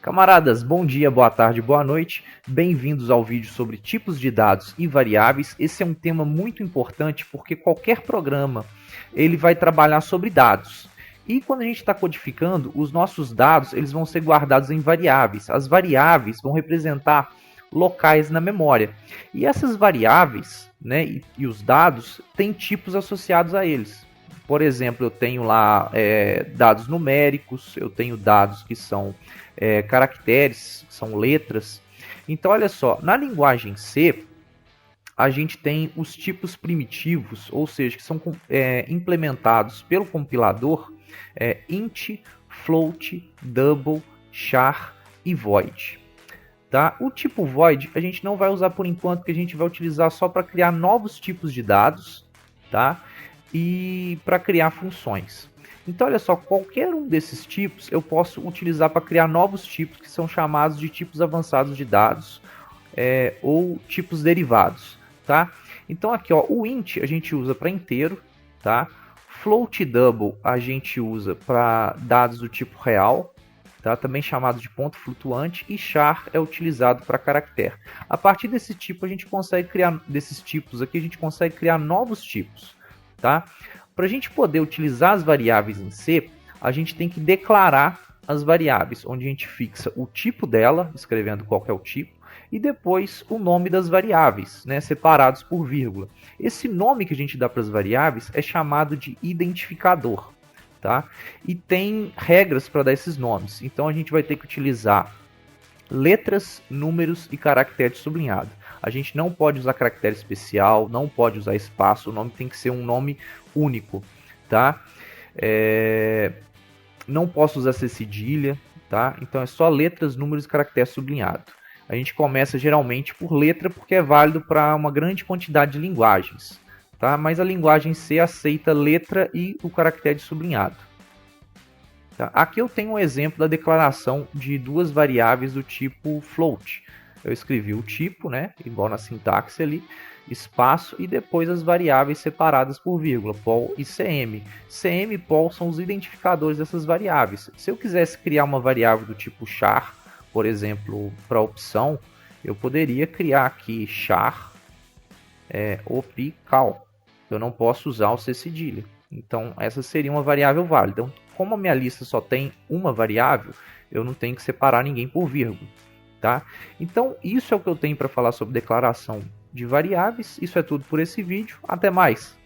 Camaradas, bom dia, boa tarde, boa noite. Bem-vindos ao vídeo sobre tipos de dados e variáveis. Esse é um tema muito importante porque qualquer programa ele vai trabalhar sobre dados. E quando a gente está codificando, os nossos dados eles vão ser guardados em variáveis. As variáveis vão representar locais na memória. E essas variáveis, né, e os dados têm tipos associados a eles. Por exemplo, eu tenho lá dados numéricos, eu tenho dados que são caracteres, são letras. Então, olha só, na linguagem C, a gente tem os tipos primitivos, ou seja, que são implementados pelo compilador, int, float, double, char e void. Tá? O tipo void a gente não vai usar por enquanto, porque a gente vai utilizar só para criar novos tipos de dados, tá? E para criar funções. Então, olha só, qualquer um desses tipos eu posso utilizar para criar novos tipos que são chamados de tipos avançados de dados ou tipos derivados, tá? Então aqui, ó, o int a gente usa para inteiro, tá? Float double a gente usa para dados do tipo real, tá? Também chamado de ponto flutuante, e char é utilizado para caractere. A partir desse tipo a gente consegue criar desses tipos aqui, a gente consegue criar novos tipos, tá? Para a gente poder utilizar as variáveis em C, a gente tem que declarar as variáveis, onde a gente fixa o tipo dela, escrevendo qual é o tipo, e depois o nome das variáveis, né, separados por vírgula. Esse nome que a gente dá para as variáveis é chamado de identificador, tá? E tem regras para dar esses nomes. Então a gente vai ter que utilizar letras, números e caractere sublinhado. A gente não pode usar caractere especial, não pode usar espaço, o nome tem que ser um nome único, tá? Não posso usar cedilha, tá? Então é só letras, números e caractere sublinhado. A gente começa geralmente por letra porque é válido para uma grande quantidade de linguagens, tá? Mas a linguagem C aceita letra e o caractere sublinhado. Tá? Aqui eu tenho um exemplo da declaração de duas variáveis do tipo float. Eu escrevi o tipo, né, igual na sintaxe ali, espaço e depois as variáveis separadas por vírgula, pol e cm. Cm e pol são os identificadores dessas variáveis. Se eu quisesse criar uma variável do tipo char, por exemplo, para opção, eu poderia criar aqui char op_cal. Eu não posso usar o c cedilha. Então, essa seria uma variável válida. Então, como a minha lista só tem uma variável, eu não tenho que separar ninguém por vírgula, tá? Então, isso é o que eu tenho para falar sobre declaração de variáveis. Isso é tudo por esse vídeo. Até mais!